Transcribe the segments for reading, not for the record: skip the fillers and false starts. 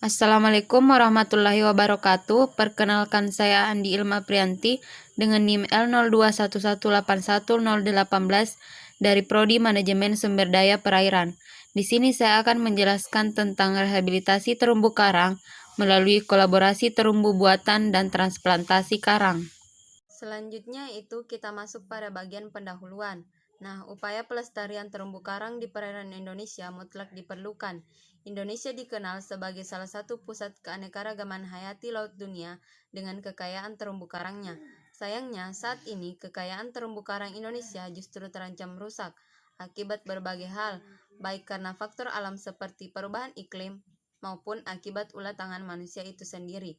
Assalamualaikum warahmatullahi wabarakatuh. Perkenalkan saya Andi Ilma Prianti dengan NIM L0211810818 dari Prodi Manajemen Sumber Daya Perairan. Di sini saya akan menjelaskan tentang rehabilitasi terumbu karang melalui kolaborasi terumbu buatan dan transplantasi karang. Selanjutnya itu kita masuk pada bagian pendahuluan. Nah, upaya pelestarian terumbu karang di perairan Indonesia mutlak diperlukan. Indonesia dikenal sebagai salah satu pusat keanekaragaman hayati laut dunia dengan kekayaan terumbu karangnya. Sayangnya, saat ini kekayaan terumbu karang Indonesia justru terancam rusak akibat berbagai hal, baik karena faktor alam seperti perubahan iklim maupun akibat ulah tangan manusia itu sendiri.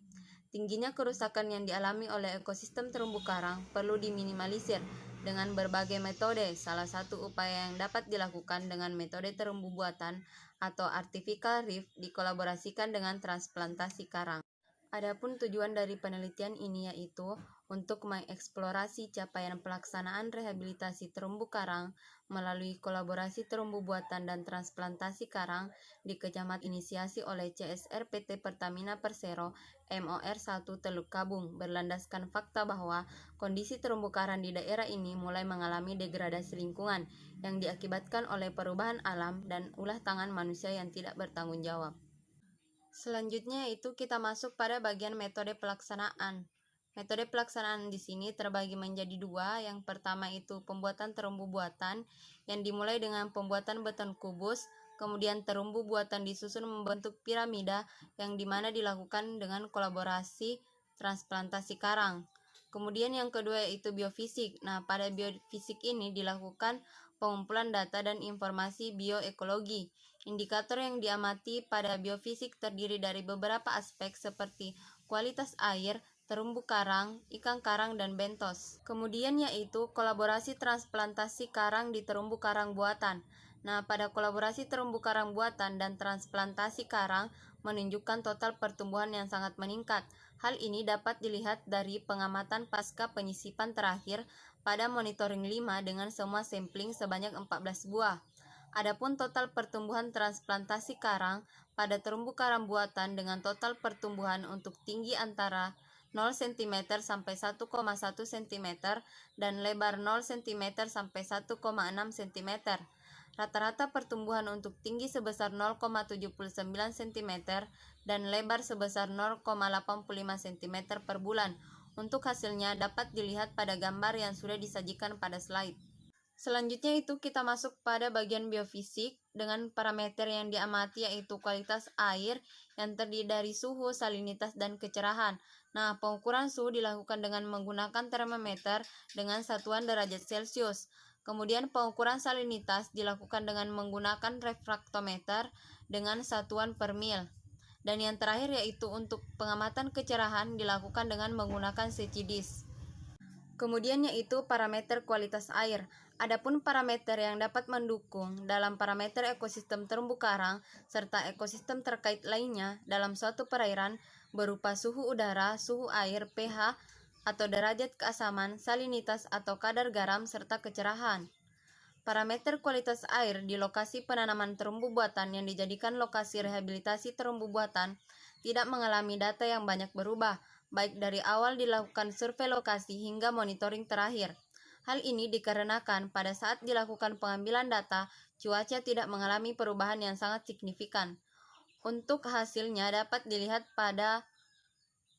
Tingginya kerusakan yang dialami oleh ekosistem terumbu karang perlu diminimalisir dengan berbagai metode. Salah satu upaya yang dapat dilakukan dengan metode terumbu buatan atau artificial reef dikolaborasikan dengan transplantasi karang. Adapun tujuan dari penelitian ini yaitu untuk mengeksplorasi capaian pelaksanaan rehabilitasi terumbu karang melalui kolaborasi terumbu buatan dan transplantasi karang di Kecamatan inisiasi oleh CSR PT Pertamina Persero MOR 1 Teluk Kabung berlandaskan fakta bahwa kondisi terumbu karang di daerah ini mulai mengalami degradasi lingkungan yang diakibatkan oleh perubahan alam dan ulah tangan manusia yang tidak bertanggung jawab. Selanjutnya itu kita masuk pada bagian metode pelaksanaan. Metode pelaksanaan di sini terbagi menjadi dua. Yang pertama itu pembuatan terumbu buatan yang dimulai dengan pembuatan beton kubus, kemudian terumbu buatan disusun membentuk piramida yang dimana dilakukan dengan kolaborasi transplantasi karang. Kemudian yang kedua yaitu biofisik. Nah, pada biofisik ini dilakukan pengumpulan data dan informasi bioekologi. Indikator yang diamati pada biofisik terdiri dari beberapa aspek seperti kualitas air, terumbu karang, ikan karang, dan bentos. Kemudian yaitu kolaborasi transplantasi karang di terumbu karang buatan. Nah, pada kolaborasi terumbu karang buatan dan transplantasi karang menunjukkan total pertumbuhan yang sangat meningkat. Hal ini dapat dilihat dari pengamatan pasca penyisipan terakhir pada monitoring 5 dengan semua sampling sebanyak 14 buah. Adapun total pertumbuhan transplantasi karang pada terumbu karang buatan dengan total pertumbuhan untuk tinggi antara 0 cm sampai 1,1 cm dan lebar 0 cm sampai 1,6 cm. Rata-rata pertumbuhan untuk tinggi sebesar 0,79 cm dan lebar sebesar 0,85 cm per bulan. Untuk hasilnya dapat dilihat pada gambar yang sudah disajikan pada slide. Selanjutnya itu kita masuk pada bagian biofisik dengan parameter yang diamati yaitu kualitas air yang terdiri dari suhu, salinitas, dan kecerahan. Nah, pengukuran suhu dilakukan dengan menggunakan termometer dengan satuan derajat Celcius. Kemudian pengukuran salinitas dilakukan dengan menggunakan refraktometer dengan satuan per mil. Dan yang terakhir yaitu untuk pengamatan kecerahan dilakukan dengan menggunakan secidis. Kemudian yaitu parameter kualitas air. Adapun parameter yang dapat mendukung dalam parameter ekosistem terumbu karang serta ekosistem terkait lainnya dalam suatu perairan berupa suhu udara, suhu air, pH atau derajat keasaman, salinitas atau kadar garam serta kecerahan. Parameter kualitas air di lokasi penanaman terumbu buatan yang dijadikan lokasi rehabilitasi terumbu buatan tidak mengalami data yang banyak berubah, baik dari awal dilakukan survei lokasi hingga monitoring terakhir. Hal ini dikarenakan pada saat dilakukan pengambilan data, cuaca tidak mengalami perubahan yang sangat signifikan. Untuk hasilnya dapat dilihat pada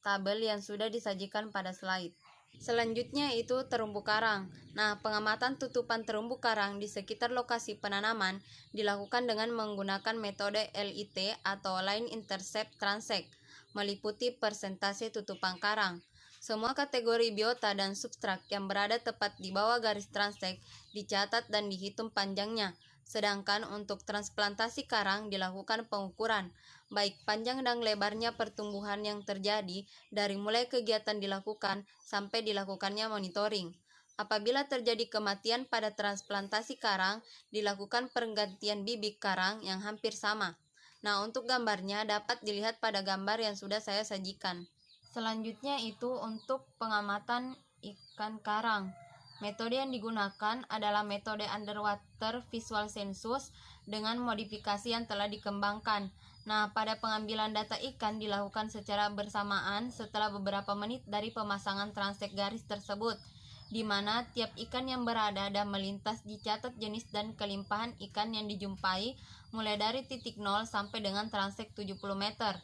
tabel yang sudah disajikan pada slide. Selanjutnya itu terumbu karang. Nah, pengamatan tutupan terumbu karang di sekitar lokasi penanaman dilakukan dengan menggunakan metode LIT atau Line Intercept Transect, meliputi persentase tutupan karang. Semua kategori biota dan substrat yang berada tepat di bawah garis transect dicatat dan dihitung panjangnya. Sedangkan untuk transplantasi karang dilakukan pengukuran, baik panjang dan lebarnya pertumbuhan yang terjadi dari mulai kegiatan dilakukan sampai dilakukannya monitoring. Apabila terjadi kematian pada transplantasi karang, dilakukan pergantian bibit karang yang hampir sama. Nah, untuk gambarnya dapat dilihat pada gambar yang sudah saya sajikan. Selanjutnya itu untuk pengamatan ikan karang. Metode yang digunakan adalah metode underwater visual census dengan modifikasi yang telah dikembangkan. Nah, pada pengambilan data ikan dilakukan secara bersamaan setelah beberapa menit dari pemasangan transek garis tersebut, di mana tiap ikan yang berada dan melintas dicatat jenis dan kelimpahan ikan yang dijumpai mulai dari titik 0 sampai dengan transek 70 meter.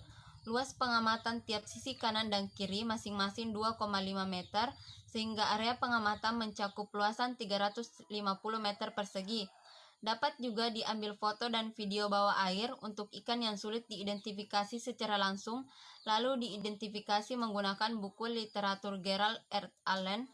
Luas pengamatan tiap sisi kanan dan kiri masing-masing 2,5 meter, sehingga area pengamatan mencakup luasan 350 meter persegi. Dapat juga diambil foto dan video bawah air untuk ikan yang sulit diidentifikasi secara langsung, lalu diidentifikasi menggunakan buku literatur Gerald R. Allen,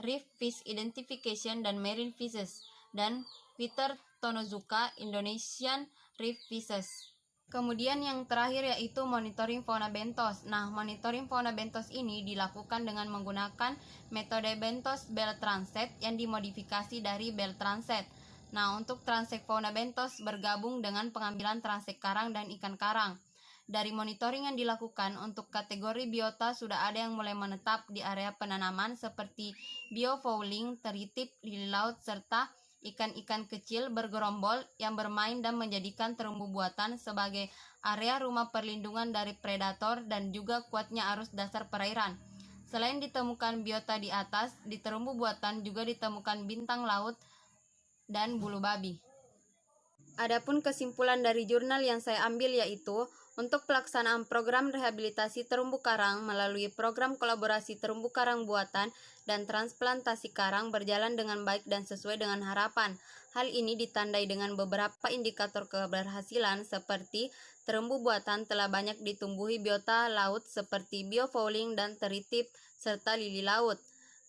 Reef Fish Identification dan Marine Fishes, dan Peter Tonozuka, Indonesian Reef Fishes. Kemudian yang terakhir yaitu monitoring fauna bentos. Nah, monitoring fauna bentos ini dilakukan dengan menggunakan metode bentos bell transet yang dimodifikasi dari bell transet. Nah, untuk transek fauna bentos bergabung dengan pengambilan transek karang dan ikan karang. Dari monitoring yang dilakukan untuk kategori biota sudah ada yang mulai menetap di area penanaman seperti biofouling, teritip, lili laut, serta ikan-ikan kecil bergerombol yang bermain dan menjadikan terumbu buatan sebagai area rumah perlindungan dari predator dan juga kuatnya arus dasar perairan. Selain ditemukan biota di atas, di terumbu buatan juga ditemukan bintang laut dan bulu babi. Adapun kesimpulan dari jurnal yang saya ambil yaitu, untuk pelaksanaan program rehabilitasi terumbu karang melalui program kolaborasi terumbu karang buatan dan transplantasi karang berjalan dengan baik dan sesuai dengan harapan. Hal ini ditandai dengan beberapa indikator keberhasilan seperti terumbu buatan telah banyak ditumbuhi biota laut seperti biofouling dan teritip serta lili laut.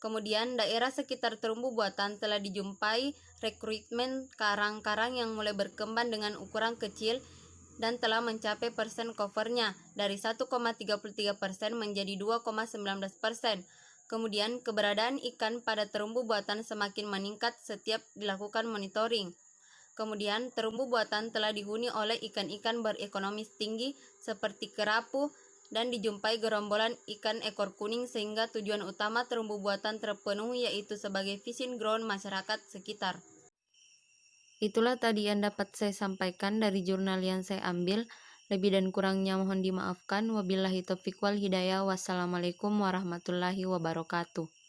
Kemudian daerah sekitar terumbu buatan telah dijumpai rekrutmen karang-karang yang mulai berkembang dengan ukuran kecil dan telah mencapai persen covernya dari 1,33% menjadi 2,19%. Kemudian keberadaan ikan pada terumbu buatan semakin meningkat setiap dilakukan monitoring. Kemudian terumbu buatan telah dihuni oleh ikan-ikan berekonomi tinggi seperti kerapu, dan dijumpai gerombolan ikan ekor kuning sehingga tujuan utama terumbu buatan terpenuhi yaitu sebagai fishing ground masyarakat sekitar. Itulah tadi yang dapat saya sampaikan dari jurnal yang saya ambil. Lebih dan kurangnya mohon dimaafkan. Wabillahi taufiq wal hidayah. Wassalamualaikum warahmatullahi wabarakatuh.